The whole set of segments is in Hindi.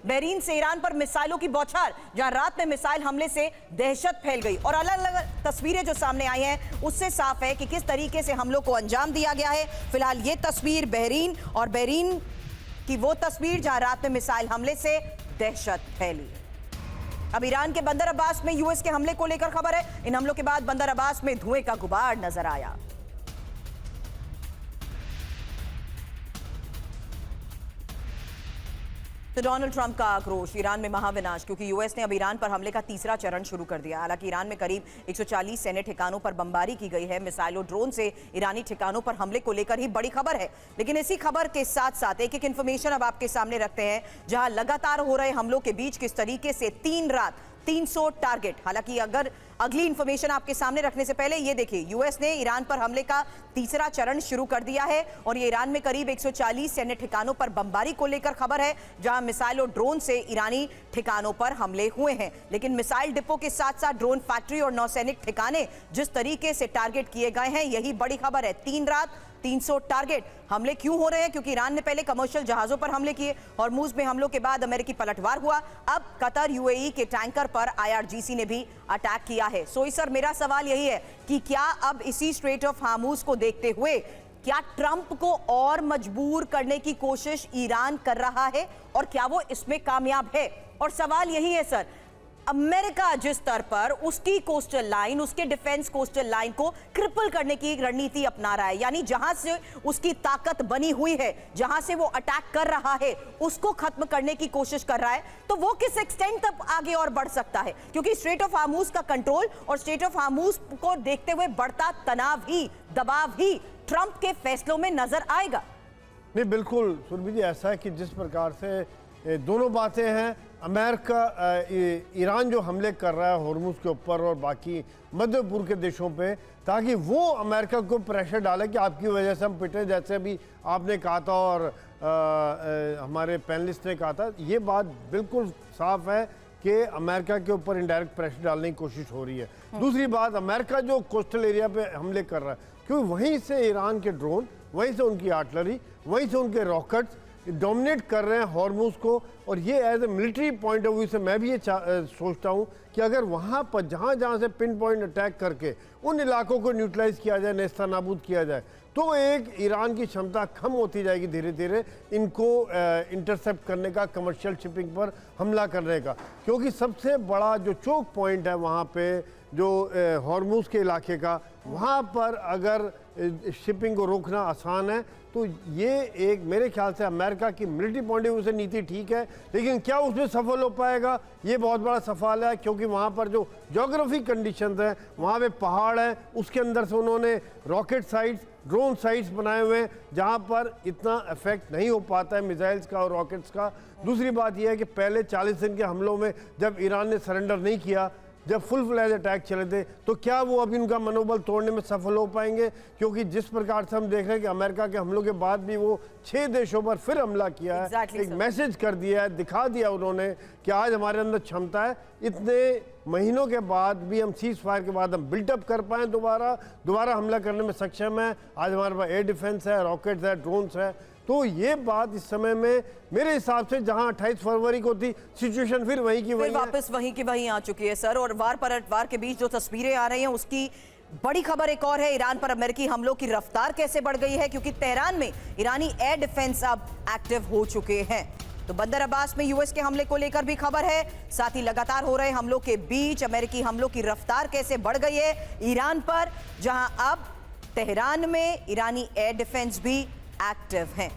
बहरीन से ईरान पर मिसाइलों की बौछार, जहां रात में मिसाइल हमले से दहशत फैल गई। और अलग अलग तस्वीरें जो सामने आई हैं उससे साफ है कि किस तरीके से हमलों को अंजाम दिया गया है। फिलहाल ये तस्वीर बहरीन और बहरीन की वो तस्वीर जहां रात में मिसाइल हमले से दहशत फैली। अब ईरान के बंदर अब्बास में यूएस के हमले को लेकर खबर है। इन हमलों के बाद बंदर अब्बास में धुएं का गुबार नजर आया। तो डोनाल्ड ट्रंप का आक्रोश, ईरान में महाविनाश, क्योंकि यूएस ने अब ईरान पर हमले का तीसरा चरण शुरू कर दिया। हालांकि ईरान में करीब 140 सैन्य ठिकानों पर बमबारी की गई है। मिसाइलों ड्रोन से ईरानी ठिकानों पर हमले को लेकर ही बड़ी खबर है। लेकिन इसी खबर के साथ साथ एक एक इंफॉर्मेशन अब आपके सामने रखते हैं, जहां लगातार हो रहे हमलों के बीच किस तरीके से 3 रात 300 टारगेट। हालांकि अगर अगली इंफॉर्मेशन आपके सामने रखने से पहले ये देखिए, यूएस ने ईरान पर हमले का तीसरा चरण शुरू कर दिया है और ये ईरान में करीब 140 सैन्य ठिकानों पर बमबारी को लेकर खबर है, जहां मिसाइल और ड्रोन से ईरानी ठिकानों पर हमले हुए हैं। लेकिन मिसाइल डिपो के साथ साथ ड्रोन फैक्ट्री और नौसैनिक ठिकाने जिस तरीके से टारगेट किए गए हैं, यही बड़ी खबर है। 3 रात 300 टारगेट। हमले क्यों हो रहे हैं? क्योंकि ईरान ने पहले कमर्शियल जहाजों पर हमले किए, हॉर्मुज में हमलों के बाद अमेरिकी पलटवार हुआ। अब कतर यूएई के टैंकर पर आईआरजीसी ने भी अटैक किया है। सोई सर, मेरा सवाल यही है कि क्या अब इसी स्ट्रेट ऑफ हार्मुज को देखते हुए क्या ट्रंप को और मजबूर करने की कोशिश ईरान कर रहा है और क्या वो इसमें कामयाब है? और सवाल यही है सर, अमेरिका जिस स्तर पर उसकी कोस्टल लाइन, उसके डिफेंस कोस्टल लाइन को क्रिपल करने की रणनीति अपना रहा है, यानी जहां से उसकी ताकत बनी हुई है, जहां से वो अटैक कर रहा है, उसको खत्म करने की कोशिश कर रहा है, तो वो किस एक्सटेंट तक आगे और बढ़ सकता है? क्योंकि स्ट्रेट ऑफ हार्मुज का कंट्रोल और स्ट्रेट ऑफ हार्मुज को देखते हुए बढ़ता तनाव ही, दबाव ही ट्रंप के फैसलों में नजर आएगा। नहीं, बिल्कुल सुरभि जी, ऐसा है कि जिस प्रकार से दोनों बातें हैं, अमेरिका ईरान जो हमले कर रहा है हॉर्मुज के ऊपर और बाकी मध्य पूर्व के देशों पे, ताकि वो अमेरिका को प्रेशर डाले कि आपकी वजह से हम पिटे, जैसे अभी आपने कहा था और हमारे पैनलिस्ट ने कहा था। ये बात बिल्कुल साफ है कि अमेरिका के ऊपर इनडायरेक्ट प्रेशर डालने की कोशिश हो रही है। दूसरी बात, अमेरिका जो कोस्टल एरिया पे हमले कर रहा है, क्योंकि वहीं से ईरान के ड्रोन, वहीं से उनकी आर्टिलरी, वहीं से उनके रॉकेट्स डोमिनेट कर रहे हैं हॉर्मुज को। और ये as a military point of view से मैं भी ये सोचता हूँ कि अगर वहाँ पर जहाँ जहाँ से पिन पॉइंट अटैक करके उन इलाकों को न्यूट्रलाइज किया जाए, नेस्तनाबूद किया जाए, तो एक ईरान की क्षमता कम होती जाएगी धीरे धीरे इनको इंटरसेप्ट करने का, कमर्शियल शिपिंग पर हमला करने का। क्योंकि सबसे बड़ा जो चोक पॉइंट है वहाँ पे, जो हॉर्मुज के इलाके का, वहाँ पर अगर शिपिंग को रोकना आसान है, तो ये एक मेरे ख्याल से अमेरिका की मिलिट्री पॉइंट ऑफ व्यू से नीति ठीक है। लेकिन क्या उसमें सफल हो पाएगा, ये बहुत बड़ा सवाल है। क्योंकि वहाँ पर जो ज्योग्राफी कंडीशंस हैं, वहाँ पे पहाड़ है, उसके अंदर से उन्होंने रॉकेट साइट्स, ड्रोन साइट्स बनाए हुए हैं, जहाँ पर इतना इफेक्ट नहीं हो पाता है मिसाइल्स का और रॉकेट्स का। दूसरी बात यह है कि पहले 40 दिन के हमलों में जब ईरान ने सरेंडर नहीं किया, जब फुल फ्लैज अटैक चले थे, तो क्या वो अभी उनका मनोबल तोड़ने में सफल हो पाएंगे? क्योंकि जिस प्रकार से हम देख रहे हैं कि अमेरिका के हमलों के बाद भी वो 6 देशों पर फिर हमला किया है, एक मैसेज कर दिया है, दिखा दिया उन्होंने कि आज हमारे अंदर क्षमता है, इतने महीनों के बाद भी हम सीज फायर के बाद हम बिल्टअप कर पाएँ, दोबारा हमला करने में सक्षम है। आज हमारे पास एयर डिफेंस है, रॉकेट्स है, ड्रोन्स है। तो ये बात इस समय में मेरे हिसाब से जहां 28 फरवरी को थी, सिचुएशन फिर वहीं की वहीं वापस वहीं की वहीं आ चुकी है सर। और वार पलटवार के बीच जो तस्वीरें आ रही हैं, उसकी बड़ी खबर एक और है, ईरान पर अमेरिकी हमलों की रफ्तार कैसे बढ़ गई है, क्योंकि तेहरान में ईरानी एयर डिफेंस अब एक्टिव हो चुके हैं। तो बंदर अब्बास में यूएस के हमले को लेकर भी खबर है, साथ ही लगातार हो रहे हमलों के बीच अमेरिकी हमलों की रफ्तार कैसे बढ़ गई है ईरान पर, जहां अब तेहरान में ईरानी एयर डिफेंस भी एक्टिव हैं।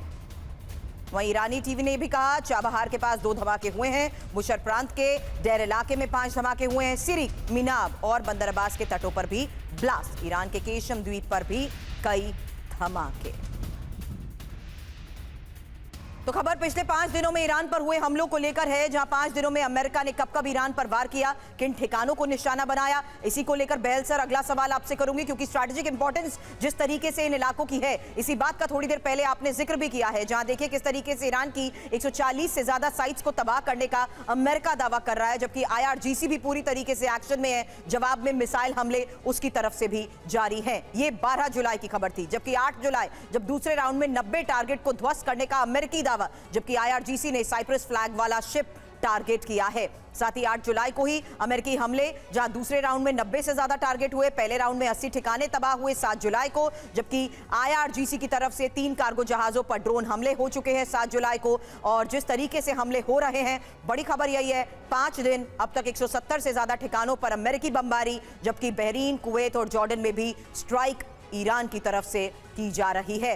वहीं ईरानी टीवी ने भी कहा, चाबहार के पास 2 धमाके हुए हैं, बुशर प्रांत के डेर इलाके में 5 धमाके हुए हैं, सिरिक, मिनाब और बंदर अब्बास के तटों पर भी ब्लास्ट। ईरान के केशम द्वीप पर भी कई धमाके। तो खबर पिछले 5 दिनों में ईरान पर हुए हमलों को लेकर है, जहां 5 दिनों में अमेरिका ने कब कब ईरान पर वार किया, किन ठिकानों को निशाना बनाया। इसी को लेकर बहल सर अगला सवाल आपसे करूंगी, क्योंकि स्ट्रैटेजिक इंपॉर्टेंस जिस तरीके से इन इलाकों की है, इसी बात का थोड़ी देर पहले आपने जिक्र भी किया है, जहां देखिए किस तरीके से ईरान की 140 से ज्यादा साइट्स को तबाह करने का अमेरिका दावा कर रहा है, जबकि आईआरजीसी भी पूरी तरीके से एक्शन में है। जवाब में मिसाइल हमले उसकी तरफ से भी जारी है। ये 12 जुलाई की खबर थी, जबकि 8 जुलाई जब दूसरे राउंड में 90 टारगेट को ध्वस्त करने का अमेरिकी दावा टावर, जबकि आईआरजीसी ने साइप्रस फ्लैग वाला शिप टारगेट किया है। साथ ही 8 जुलाई को ही अमेरिकी हमले, जहां दूसरे राउंड में 90 से ज्यादा टारगेट हुए, पहले राउंड में 80 ठिकाने तबाह हुए 7 जुलाई को, जबकि आईआरजीसी की तरफ से 3 कार्गो जहाजों पर ड्रोन हमले हो चुके हैं 7 जुलाई को। और जिस तरीके से हमले हो रहे हैं, बड़ी खबर यही है 5 दिन अब तक 170 से ज्यादा ठिकानों पर अमेरिकी बमबारी, जबकि बहरीन, कुवैत और जॉर्डन में भी स्ट्राइक ईरान की तरफ से की जा रही है।